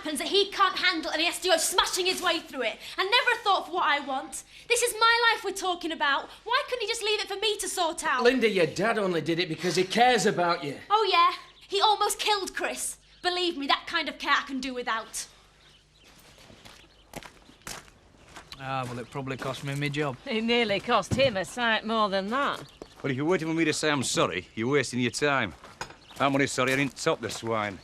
happens that he can't handle and he has to go smashing his way through it. I never thought of what I want. This is my life we're talking about. Why couldn't he just leave it for me to sort out? Linda, your dad only did it because he cares about you. Oh, yeah. He almost killed Chris. Believe me, that kind of care I can do without. Ah, well, it probably cost me my job. It nearly cost him a sight more than that. Well, if you're waiting for me to say I'm sorry, you're wasting your time. I'm only sorry I didn't top the swine.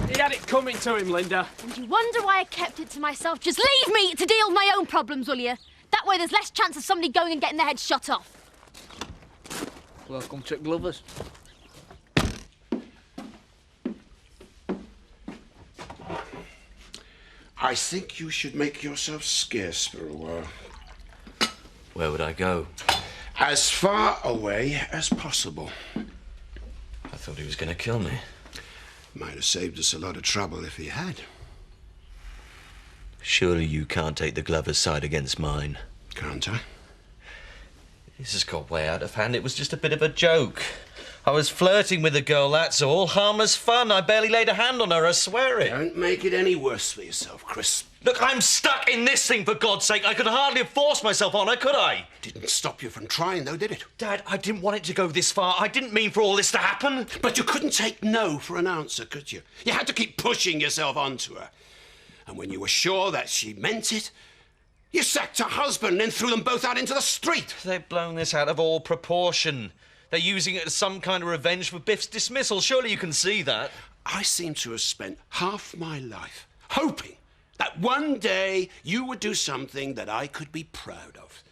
He had it coming to him, Linda. And you wonder why I kept it to myself? Just leave me to deal with my own problems, will you? That way there's less chance of somebody going and getting their head shot off. Welcome to Glover's. I think you should make yourself scarce for a while. Where would I go? As far away as possible. I thought he was going to kill me. Might have saved us a lot of trouble if he had. Surely you can't take the Glover's side against mine. Can't I? This has got way out of hand. It was just a bit of a joke. I was flirting with the girl, that's all. Harmless fun. I barely laid a hand on her, I swear it. Don't make it any worse for yourself, Chris. Look, I'm stuck in this thing, for God's sake. I could hardly have forced myself on her, could I? Didn't stop you from trying, though, did it? Dad, I didn't want it to go this far. I didn't mean for all this to happen. But you couldn't take no for an answer, could you? You had to keep pushing yourself onto her. And when you were sure that she meant it, you sacked her husband and then threw them both out into the street. They've blown this out of all proportion. They're using it as some kind of revenge for Biff's dismissal. Surely you can see that. I seem to have spent half my life hoping that one day you would do something that I could be proud of.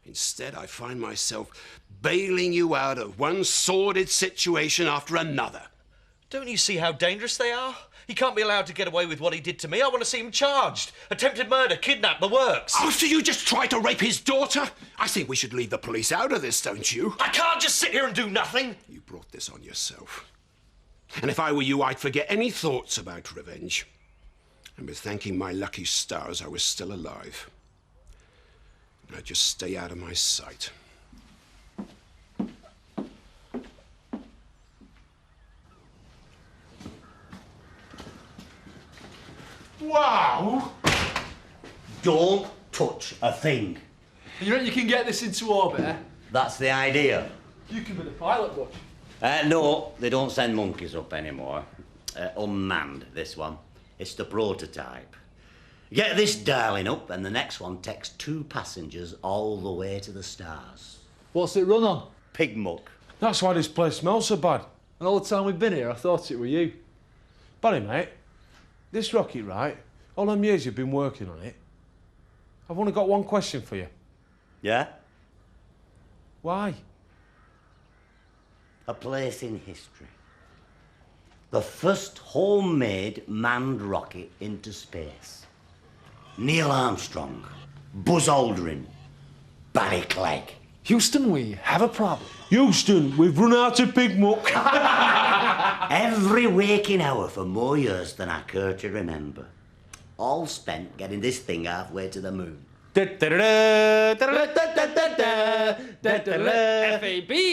Instead, I find myself bailing you out of one sordid situation after another. Don't you see how dangerous they are? He can't be allowed to get away with what he did to me. I want to see him charged. Attempted murder, kidnap, the works. After you just tried to rape his daughter? I think we should leave the police out of this, don't you? I can't just sit here and do nothing. You brought this on yourself. And if I were you, I'd forget any thoughts about revenge. And with thanking my lucky stars, I was still alive. Now just stay out of my sight. Wow! Don't touch a thing. You reckon you can get this into orbit, eh? That's the idea. You can be the pilot, Butch. No, they don't send monkeys up anymore. Unmanned, this one. It's the prototype. Get this darling up and the next one takes 2 passengers all the way to the stars. What's it run on? Pig muck. That's why this place smells so bad. And all the time we've been here, I thought it were you. Barry, mate, this rocket, right? All them years you've been working on it, I've only got one question for you. Yeah? Why? A place in history. The first homemade manned rocket into space. Neil Armstrong, Buzz Aldrin, Barry Clegg. Houston, we have a problem. Houston, we've run out of pig muck. Every waking hour for more years than I care to remember. All spent getting this thing halfway to the moon. F.A.B.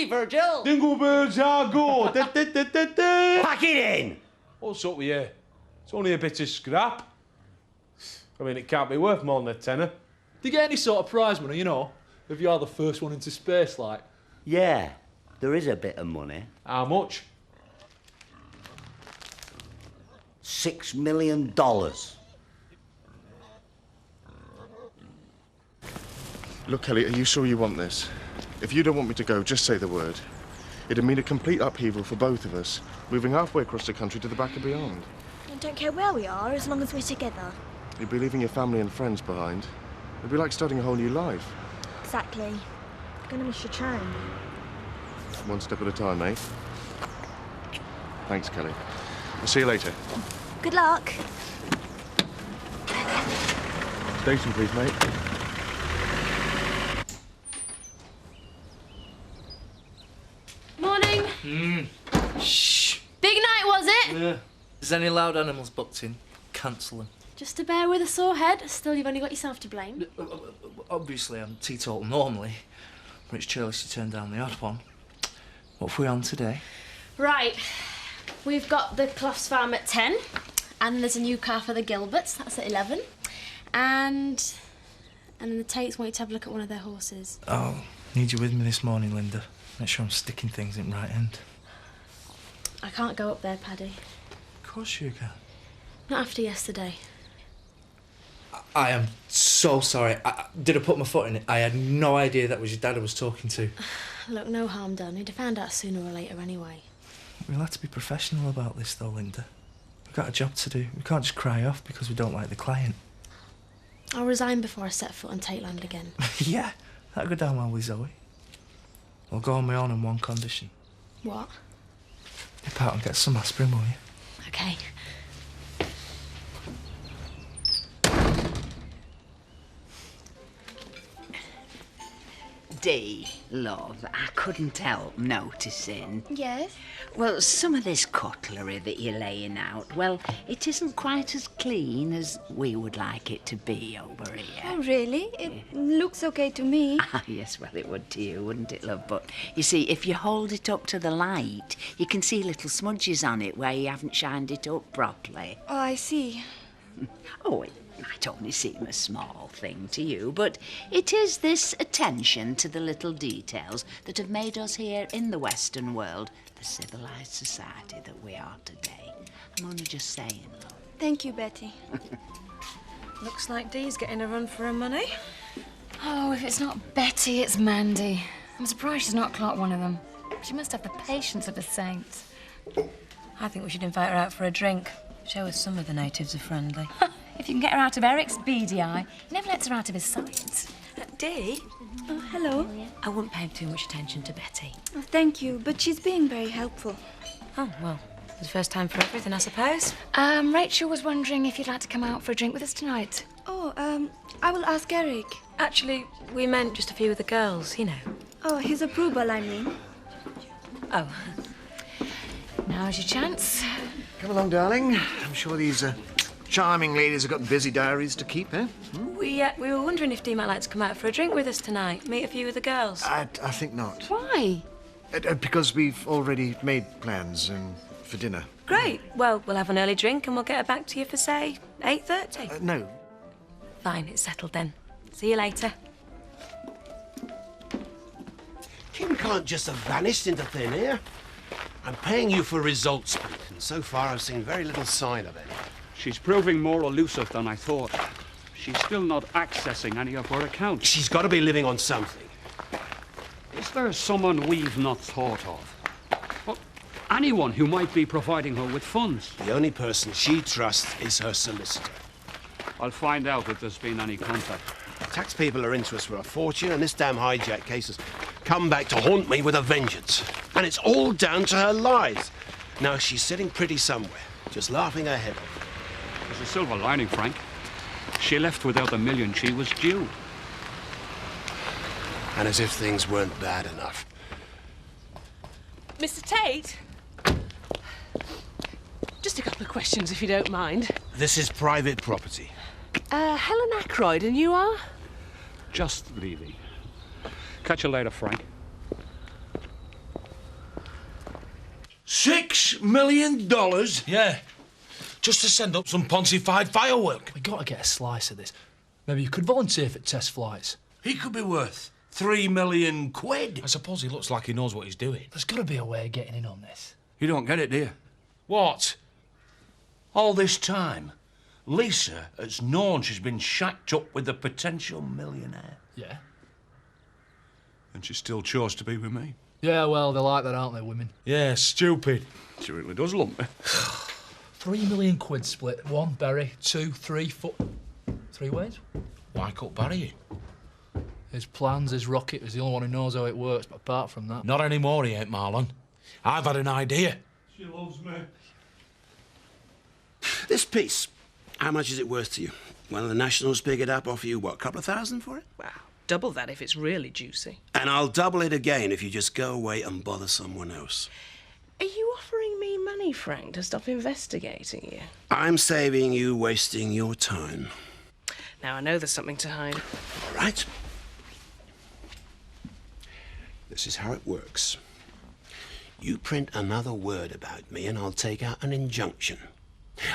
Virgil. Dingle birds are go. Pack it in! What's up with you? It's only a bit of scrap. I mean, it can't be worth more than a tenner. Do you get any sort of prize money, you know, if you are the first one into space, like? Yeah, there is a bit of money. How much? $6 million. Look, Kelly, are you sure you want this? If you don't want me to go, just say the word. It'd mean a complete upheaval for both of us, moving halfway across the country to the back and beyond. I don't care where we are, as long as we're together. You'd be leaving your family and friends behind. It'd be like starting a whole new life. Exactly. I'm gonna miss your train. One step at a time, mate. Thanks, Kelly. I'll see you later. Good luck. Station, please, mate. Morning. Shh. Big night, was it? Yeah. If there's any loud animals booked in, cancel them. Just a bear with a sore head. Still, you've only got yourself to blame. Obviously, I'm teetotal normally, but it's churlish to turn down the odd one. What have we on today? Right. We've got the Clough's Farm at 10, And then there's a new car for the Gilberts, that's at 11. And then the Tates want you to have a look at one of their horses. I'll need you with me this morning, Linda. Make sure I'm sticking things in right end. I can't go up there, Paddy. Of course you can. Not after yesterday. I am so sorry. Did I put my foot in it? I had no idea that was your dad I was talking to. Look, no harm done. He'd have found out sooner or later anyway. We'll have to be professional about this, though, Linda. We've got a job to do. We can't just cry off because we don't like the client. I'll resign before I set foot on Tate Land again. Yeah, that'll go down well with Zoe. I'll go on my own on one condition. What? Nip out and get some aspirin, will you? Okay. Dee, love, I couldn't help noticing. Yes? Well, some of this cutlery that you're laying out, well, it isn't quite as clean as we would like it to be over here. Oh, really? It looks okay to me. Ah, yes, well, it would to you, wouldn't it, love? But, you see, if you hold it up to the light, you can see little smudges on it where you haven't shined it up properly. Oh, I see. Oh, it might only seem a small thing to you, but it is this attention to the little details that have made us here in the Western world the civilised society that we are today. I'm only just saying, love. Thank you, Betty. Looks like Dee's getting a run for her money. Oh, if it's not Betty, it's Mandy. I'm surprised she's not clocked one of them. She must have the patience of a saint. I think we should invite her out for a drink. Show us some of the natives are friendly. If you can get her out of Eric's beady eye, he never lets her out of his sight. Dee? Oh, hello. I wouldn't pay too much attention to Betty. Oh, thank you, but she's being very helpful. Oh, well, it's the first time for everything, I suppose. Rachel was wondering if you'd like to come out for a drink with us tonight. Oh, I will ask Eric. Actually, we meant just a few of the girls, you know. Oh, his approval, I mean. Oh. Now's your chance. Come along, darling. I'm sure these charming ladies have got busy diaries to keep, eh? We were wondering if Dee might like to come out for a drink with us tonight, meet a few of the girls. I think not. Why? Because we've already made plans for dinner. Great. Well, we'll have an early drink and we'll get her back to you for, say, 8:30. No. Fine, it's settled then. See you later. Kim can't just have vanished into thin air. I'm paying you for results, Pete, and so far I've seen very little sign of it. She's proving more elusive than I thought. She's still not accessing any of her accounts. She's got to be living on something. Is there someone we've not thought of? Well, anyone who might be providing her with funds? The only person she trusts is her solicitor. I'll find out if there's been any contact. Tax people are into us for a fortune, and this damn hijack case has come back to haunt me with a vengeance. And it's all down to her lies. Now she's sitting pretty somewhere, just laughing her head off. There's a silver lining, Frank. She left without the million she was due. And as if things weren't bad enough. Mr. Tate? Just a couple of questions, if you don't mind. This is private property. Helen Ackroyd, and you are? Just leaving. Catch you later, Frank. $6 million? Yeah. Just to send up some poncy-fied firework. We gotta get a slice of this. Maybe you could volunteer for test flights. He could be worth £3 million. I suppose he looks like he knows what he's doing. There's gotta be a way of getting in on this. You don't get it, do you? What? All this time, Lisa has known she's been shacked up with a potential millionaire. Yeah. And she still chose to be with me. Yeah, well, they're like that, aren't they, women? Yeah, stupid. She really does lump me. £3 million split. 1, Barry. 2, 3, 4... 3 ways? Why cut Barry in? His plans, his rocket, is the only one who knows how it works, but apart from that... Not anymore, he ain't, Marlon. I've had an idea. She loves me. This piece, how much is it worth to you? Well, the Nationals pick it up, offer you, what, a couple of thousand for it? Wow, double that if it's really juicy. And I'll double it again if you just go away and bother someone else. Are you offering me money, Frank, to stop investigating you? I'm saving you wasting your time. Now, I know there's something to hide. All right. This is how it works. You print another word about me and I'll take out an injunction.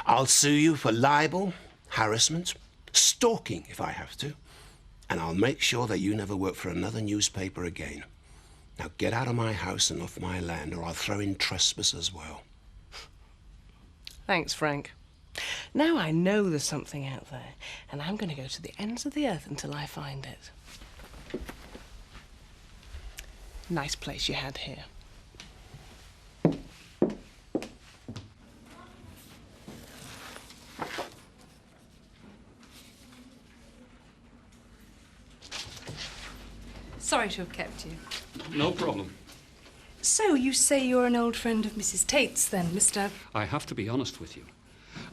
I'll sue you for libel, harassment, stalking if I have to, and I'll make sure that you never work for another newspaper again. Now get out of my house and off my land, or I'll throw in trespass as well. Thanks, Frank. Now I know there's something out there, and I'm going to go to the ends of the earth until I find it. Nice place you had here. Sorry to have kept you. No problem. So, you say you're an old friend of Mrs. Tate's, then, Mr. I have to be honest with you.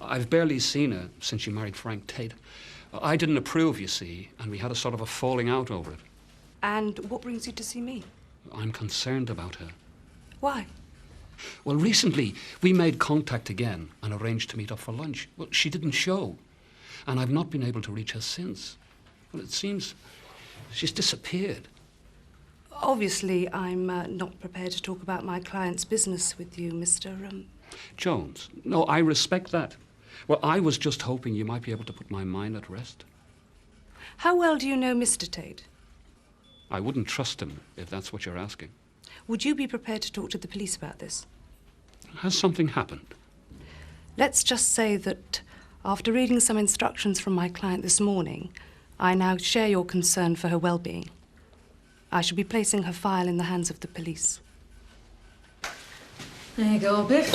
I've barely seen her since she married Frank Tate. I didn't approve, you see, and we had a sort of a falling out over it. And what brings you to see me? I'm concerned about her. Why? Well, recently, we made contact again and arranged to meet up for lunch. Well, she didn't show, and I've not been able to reach her since. Well, it seems she's disappeared. Obviously, I'm not prepared to talk about my client's business with you, Mr. Jones. No, I respect that. Well, I was just hoping you might be able to put my mind at rest. How well do you know Mr. Tate? I wouldn't trust him, if that's what you're asking. Would you be prepared to talk to the police about this? Has something happened? Let's just say that after reading some instructions from my client this morning, I now share your concern for her well-being. I shall be placing her file in the hands of the police. There you go, Biff.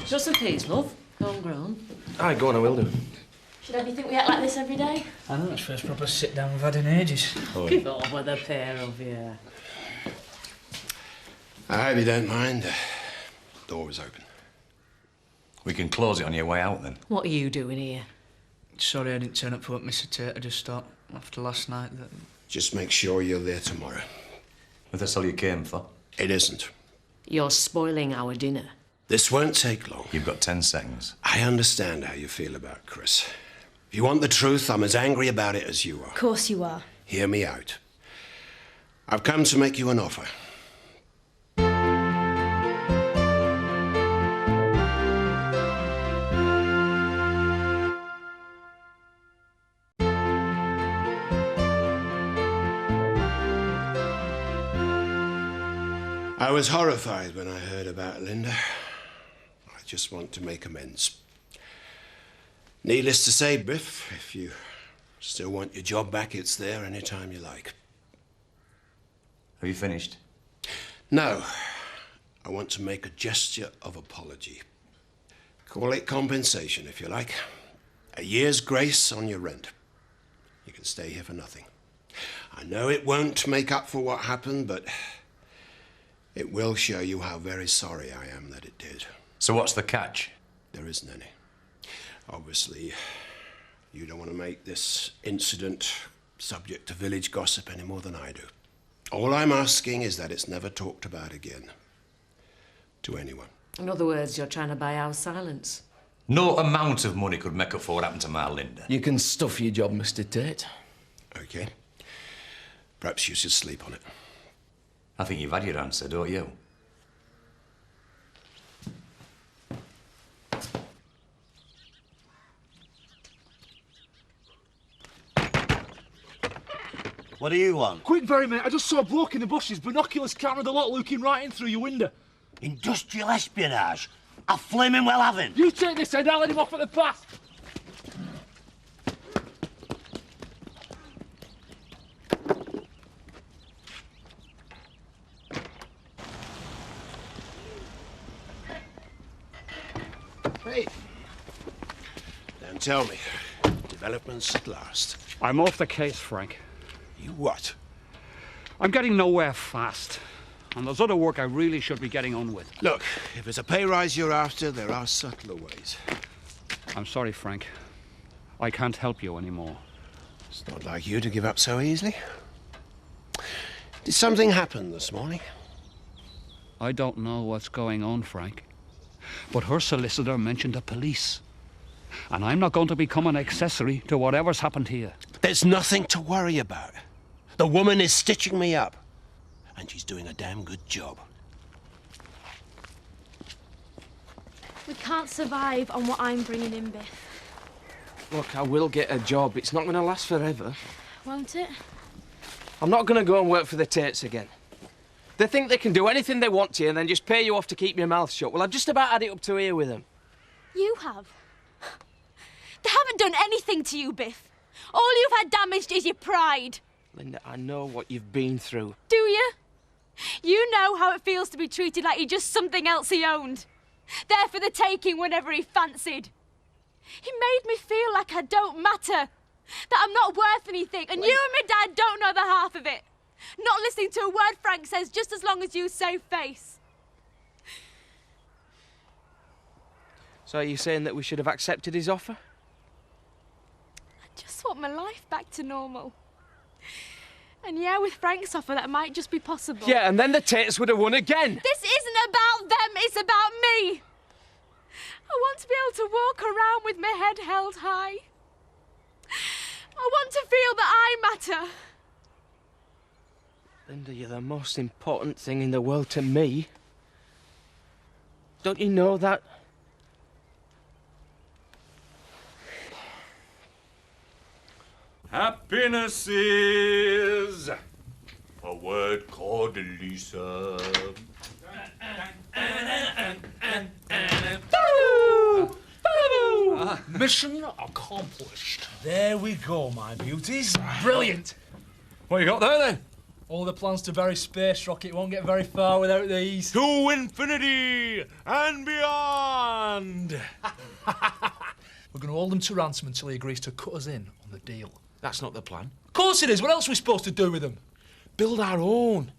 Just some peas, love. Homegrown. Aye, go on, I will do. Should have you think we act like this every day? I know, it's the first proper sit-down we've had in ages. Give up with a pair of you. I hope you don't mind. Door was open. We can close it on your way out, then. What are you doing here? Sorry I didn't turn up for what Mr. Tate. I just thought, after last night, that... Just make sure you're there tomorrow. If that's all you came for? It isn't. You're spoiling our dinner. This won't take long. You've got 10 seconds. I understand how you feel about Chris. If you want the truth, I'm as angry about it as you are. Of course you are. Hear me out. I've come to make you an offer. I was horrified when I heard about Linda. I just want to make amends. Needless to say, Biff, if you still want your job back, it's there any time you like. Have you finished? No. I want to make a gesture of apology. Call it compensation, if you like. A year's grace on your rent. You can stay here for nothing. I know it won't make up for what happened, but it will show you how very sorry I am that it did. So what's the catch? There isn't any. Obviously, you don't want to make this incident subject to village gossip any more than I do. All I'm asking is that it's never talked about again. To anyone. In other words, you're trying to buy our silence. No amount of money could make up for what happened to my Linda. You can stuff your job, Mr. Tate. Okay. Perhaps you should sleep on it. I think you've had your answer, don't you? What do you want? Quick, Barry, mate. I just saw a bloke in the bushes, binoculars, camera, the lot looking right in through your window. Industrial espionage? I flaming well haven't. You take this head, I'll let him off at the pass. Hey. Now tell me, developments at last. I'm off the case, Frank. You what? I'm getting nowhere fast. And there's other work I really should be getting on with. Look, if it's a pay rise you're after, there are subtler ways. I'm sorry, Frank. I can't help you anymore. It's not like you to give up so easily. Did something happen this morning? I don't know what's going on, Frank. But her solicitor mentioned the police. And I'm not going to become an accessory to whatever's happened here. There's nothing to worry about. The woman is stitching me up. And she's doing a damn good job. We can't survive on what I'm bringing in, Biff. Look, I will get a job. It's not going to last forever. Won't it? I'm not going to go and work for the Tates again. They think they can do anything they want to you and then just pay you off to keep your mouth shut. Well, I've just about had it up to here with them. You have. They haven't done anything to you, Biff. All you've had damaged is your pride. Linda, I know what you've been through. Do you? You know how it feels to be treated like you're just something else he owned. There for the taking whenever he fancied. He made me feel like I don't matter. That I'm not worth anything. And you and my dad don't know the half of it. Not listening to a word Frank says just as long as you save face. So are you saying that we should have accepted his offer? I just want my life back to normal. And yeah, with Frank's offer, that might just be possible. Yeah, and then the Tates would have won again. This isn't about them, it's about me. I want to be able to walk around with my head held high. I want to feel that I matter. Linda, you're the most important thing in the world to me. Don't you know that? Happiness is a word called Lisa. Mission accomplished. There we go, my beauties. Brilliant. What you got there, then? All the plans to bury space rocket won't get very far without these. To infinity and beyond. We're going to hold him to ransom until he agrees to cut us in on the deal. That's not the plan. Of course it is. What else are we supposed to do with him? Build our own.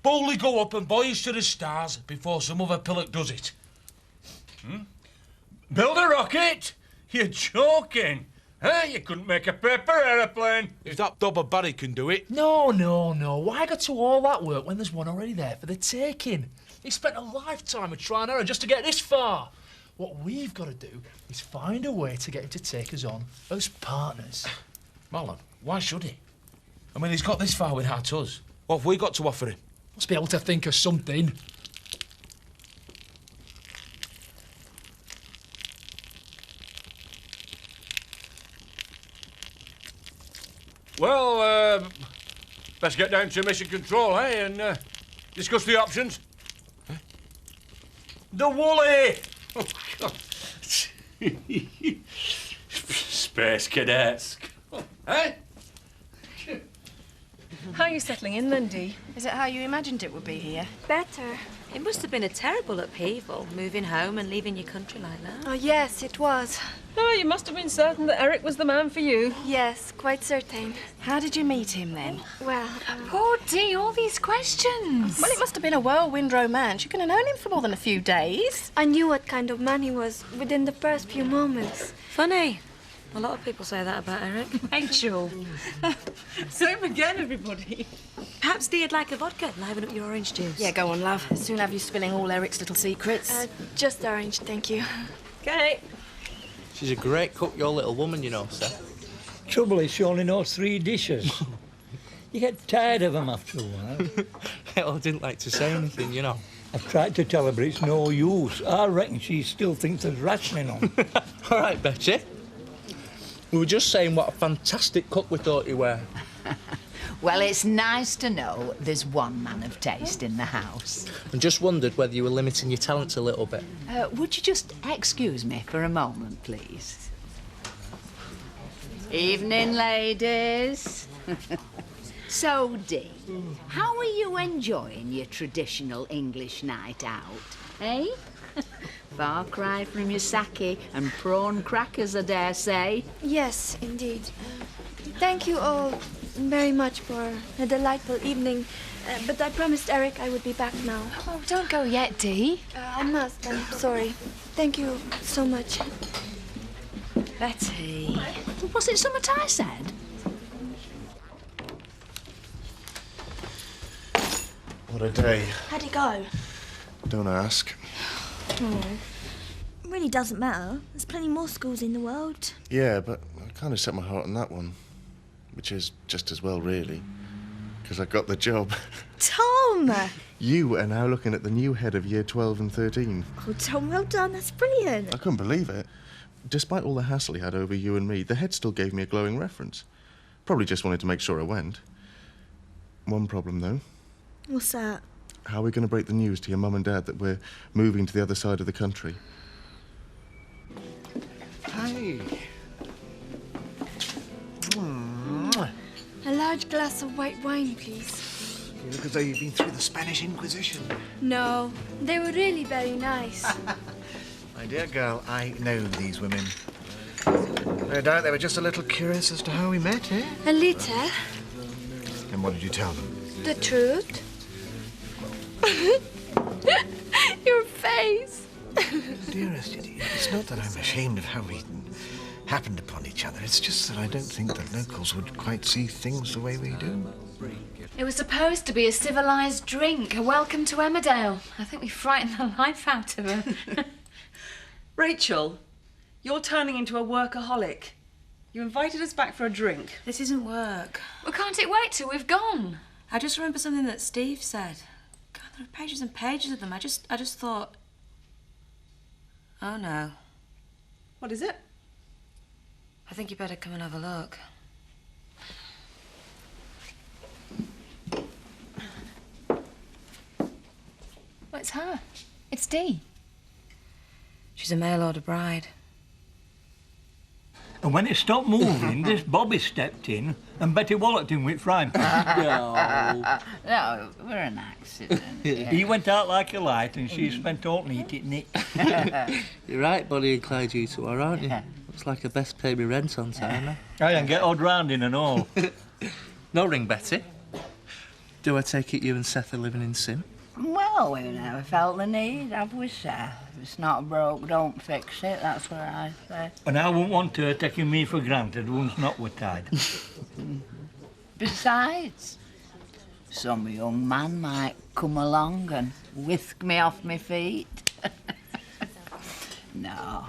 Boldly go up and voyage to the stars before some other pillock does it. Build a rocket? You're joking. Huh? You couldn't make a paper aeroplane. If that Dobber Barry can do it. No. Why go to all that work when there's one already there for the taking? He spent a lifetime of trial and error just to get this far. What we've got to do is find a way to get him to take us on as partners. Marlon, why should he? I mean, he's got this far without us. What have we got to offer him? Must be able to think of something. Well, best get down to mission control, eh, and discuss the options. Huh? The Wooly! Oh, God. Space cadets. Eh? How are you settling in, then, Dee? Is it how you imagined it would be here? Better. It must have been a terrible upheaval, moving home and leaving your country like that. Oh, yes, it was. Oh, you must have been certain that Eric was the man for you. Yes, quite certain. How did you meet him, then? Well, Poor Dee, all these questions. Well, it must have been a whirlwind romance. You couldn't have known him for more than a few days. I knew what kind of man he was within the first few moments. Funny. A lot of people say that about Eric. Rachel. Same again, everybody. Perhaps Dee'd like a vodka. Liven up your orange juice. Yeah, go on, love. Soon have you spilling all Eric's little secrets. Just orange, thank you. Okay. She's a great cook, your little woman, you know, sir. Trouble is, she only knows 3 dishes. You get tired of them after a while. I didn't like to say anything, you know. I've tried to tell her, but it's no use. I reckon she still thinks there's rationing on. All right, Betty. We were just saying what a fantastic cook we thought you were. Well, it's nice to know there's one man of taste in the house. And just wondered whether you were limiting your talents a little bit. Would you just excuse me for a moment, please? Evening, ladies. So, Dee, how are you enjoying your traditional English night out, eh? Far cry from your sake and prawn crackers, I dare say. Yes, indeed. Thank you all very much for a delightful evening. But I promised Eric I would be back now. Oh, don't go yet, Dee. I must. I'm sorry. Thank you so much. Betty, was it something I said? What a day. How'd it go? Don't ask. Oh. It really doesn't matter. There's plenty more schools in the world. Yeah, but I kind of set my heart on that one. Which is just as well, really. Because I got the job. Tom! Tom! You are now looking at the new head of Year 12 and 13. Oh, Tom, well done. That's brilliant. I couldn't believe it. Despite all the hassle he had over you and me, the head still gave me a glowing reference. Probably just wanted to make sure I went. One problem, though. What's that? How are we going to break the news to your mum and dad that we're moving to the other side of the country? Hi. A large glass of white wine, please. You look as though you've been through the Spanish Inquisition. No, they were really very nice. My dear girl, I know these women. No doubt they were just a little curious as to how we met, eh? A little. And what did you tell them? The truth. Your face. Dearest, it's not that I'm ashamed of how we happened upon each other. It's just that I don't think that locals would quite see things the way we do. It was supposed to be a civilised drink, a welcome to Emmerdale. I think we frightened the life out of her. Rachel, you're turning into a workaholic. You invited us back for a drink. This isn't work. Well, can't it wait till we've gone? I just remember something that Steve said. God, there are pages and pages of them. I just thought... Oh, no. What is it? I think you better come and have a look. Well, it's her. It's Dee. She's a mail-order bride. And when it stopped moving, this Bobby stepped in and Betty walloped him with frying pan. No, we're an accident. Yeah. He went out like a light and she spent all night eating it. You're right, Bonnie and Clyde, you two are, aren't you? Looks like I best pay me rent on time, eh? I can get odd round in and all. No ring, Betty. Do I take it you and Seth are living in Sim? Well, we've never felt the need, have we, Seth? If it's not broke, don't fix it. That's what I say. And I wouldn't want her taking me for granted once not we're tied. Besides, some young man might come along and whisk me off my feet. No,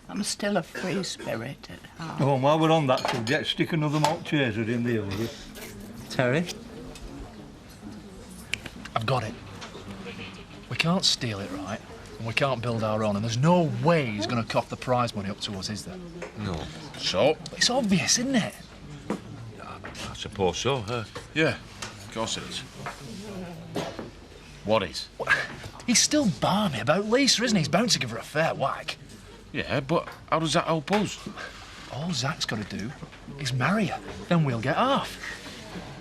I'm still a free spirit at heart. Oh, and while we're on that subject, stick another malt chaser in the oven. Terry? I've got it. We can't steal it, right? And we can't build our own, and there's no way he's going to cough the prize money up to us, is there? No. So? It's obvious, isn't it? I suppose so, yeah, of course it is. What is? He's still balmy about Lisa, isn't he? He's bound to give her a fair whack. Yeah, but how does that help us? All Zach's got to do is marry her, then we'll get half.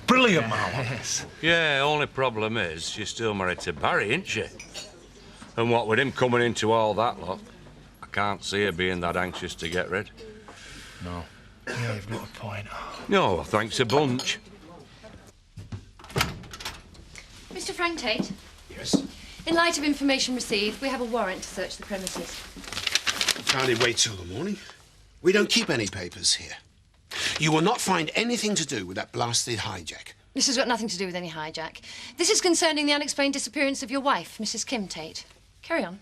Brilliant, Marlon. Yes. Yeah, only problem is she's still married to Barry, isn't she? And what with him coming into all that lot, I can't see her being that anxious to get rid. No. Yeah, you've got a point. No, thanks a bunch. Mr. Frank Tate? Yes? In light of information received, we have a warrant to search the premises. Can't it wait till the morning? We don't keep any papers here. You will not find anything to do with that blasted hijack. This has got nothing to do with any hijack. This is concerning the unexplained disappearance of your wife, Mrs. Kim Tate. Carry on.